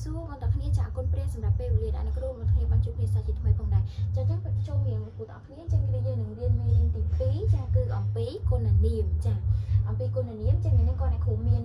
សួរបងប្អូនគ្នាចាគុណព្រះសម្រាប់ពេលវេលាដែលអ្នកគ្រូបងប្អូនគ្នាបានជួបគ្នាសាជាថ្មីផងដែរចាអញ្ចឹងចូលរៀនបងប្អូនគ្នាអញ្ចឹងគឺយើងនឹងរៀនមេរៀនទី2ចាគឺអំពីគុណនាមចាអំពីគុណនាមចឹងនេះក៏អ្នកគ្រូមាន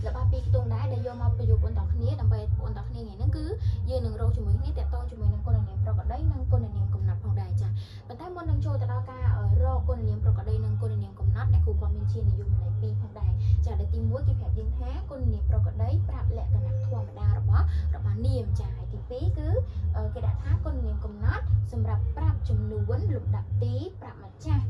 ល្បះពីខ្ទង់ដែរដែលយកមកប្រយុទ្ធបងប្អូនគ្នាដើម្បីបងប្អូនគ្នាថ្ងៃហ្នឹងគឺយើងនឹងរកជាមួយគ្នាតកតងជាមួយនឹងគុណនាមប្រកបដីនិងគុណនាមកំណត់ផងដែរចាប៉ុន្តែមុននឹងចូលទៅដល់ការរកគុណនាមប្រកបដីនិងគុណនាមកំណត់អ្នកគ្រូក៏មានជានិយមន័យពីរផងដែរចាដែលទី1គេប្រាប់យើងថាគុណនាមប្រកបដីប្រាប់លក្ខណៈធម្មតារបស់នាមចាហើយទី2គឺគេដាក់ថាគុណនាមកំណត់សម្រាប់ប្រាប់ចំនួនលំដាប់ទីប្រាប់ម្ចាស់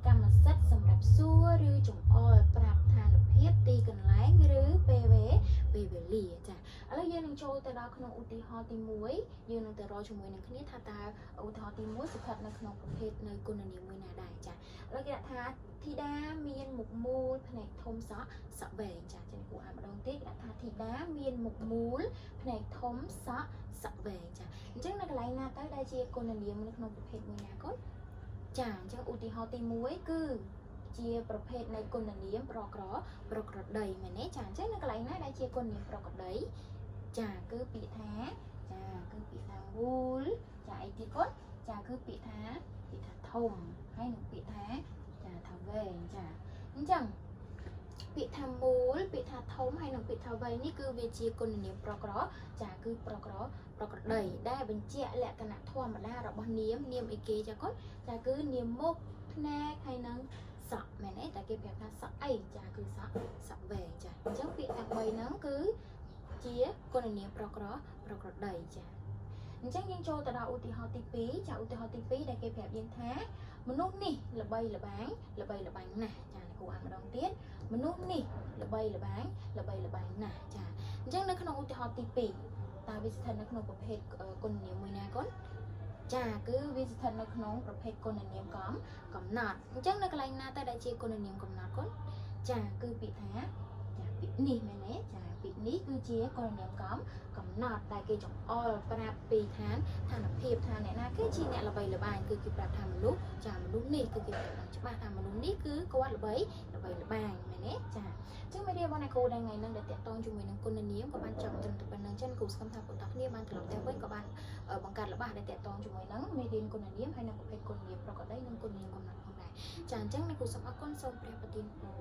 កម្មសិទ្ធិសម្រាប់សួរឬចង្អុលប្រាប់ឋានភាពទីកន្លែងឬពេលវេលាចាឥឡូវយើងនឹងចូលទៅដល់ក្នុងឧទាហរណ៍ទី1យើងនឹងទៅរកជាមួយនឹងគ្នាថាតើឧទាហរណ៍ទី1ស្ថិតនៅក្នុងប្រភេទនៃគុណនាមមួយណាដែរចាឥឡូវគេដាក់ថាធីតាមានមុខមូលភ្នែកធំសក់វែងចាចឹងគូអានម្ដងទៀតគេដាក់ថាធីតាមានមុខមូលភ្នែកធំសក់វែងចាអញ្ចឹងនៅកន្លែងណាទៅដែលជាគុណនាមនៅក្នុងប្រភេទមួយណាកូនចាអញ្ចឹងឧទាហរណ៍ទី1គឺជាប្រភេទនៃគុណនាមប្រក្រតីមែនទេចាអញ្ចឹងនៅកន្លែងណាដែលជាគុណនាមប្រក្រតីចាគឺពាក្យថាមូលចាអីទៀតកូនចាគឺពាក្យថាធំហើយនឹងពាក្យថាវែងចាអញ្ចឹងពាក្យថាមូលពាក្យថាធំហើយនឹងពាក្យថាវែងនេះគឺវាជាគុណនាមប្រក្រចាគឺប្រក្រតីដែលបញ្ជាក់លក្ខណៈធម្មតារបស់នាមអីគេចាកូនចាគឺនាមមុខភ្នែកហើយនឹងសក់មែនទេតែគេប្រាប់ថាសក់អីចាគឺសក់វែងចាអញ្ចឹងពាក្យទាំង3ហ្នឹងគឺជាគុណនាមប្រក្រតីចាអញ្ចឹងយើងចូលទៅដល់ឧទាហរណ៍ទី2ចាឧទាហរណ៍ទី2ដែលគេប្រាប់យើងថាមនុស្សនេះល្បីល្បាញណាស់ចាគ្រូអានម្ដងទៀតមនុស្សនេះល្បីល្បាញណាស់ចាអញ្ចឹងនៅក្នុងឧទាហរណ៍ទី2តើវាស្ថិតនៅក្នុងប្រភេទគុណនាមមួយណាកូនចាគឺវាស្ថិតនៅក្នុងប្រភេទគុណនាមកំណត់អញ្ចឹងនៅកន្លែងណាតែដែលជាគុណនាមកំណត់កូនចាគឺពាក្យថាចាពាក្យនេះមែនទេចាពាក្យនេះគឺជាគុណនាមកំណត់ដែលគេចង្អុលប្រាប់ពីឋានភាពថាអ្នកណាគឺជាអ្នកល្បីល្បាញគឺគេប្រាប់ថាមនុស្សនេះគឺគេប្រាប់ថាច្បាស់ថាមនុស្សនេះគឺគាត់ល្បីល្បាញមែនទេចាអញ្ចឹងមេរៀនរបស់អ្នកគ្រូដែលថ្ងៃហ្នឹងដែលតាក់ទងជាមួយនឹងគុណនាមក៏បានចប់ត្រឹមតែប៉ុណ្្នឹងចឹងគ្រូស្គមថាបងប្អូនគ្នាបានត្រឡប់ទៅវិញក៏បានបង្កើតល្បះដែលតាក់ទងជាមួយនឹងមេរៀនគុណនាមហើយនិងប្រភេទគុណនាមប្រកបដីនិងគុណនាមកំណត់ផងដែរចាអញ្ចឹងអ្នកគ្រូសូមអរគុណសូមព្រះប្រទានពរ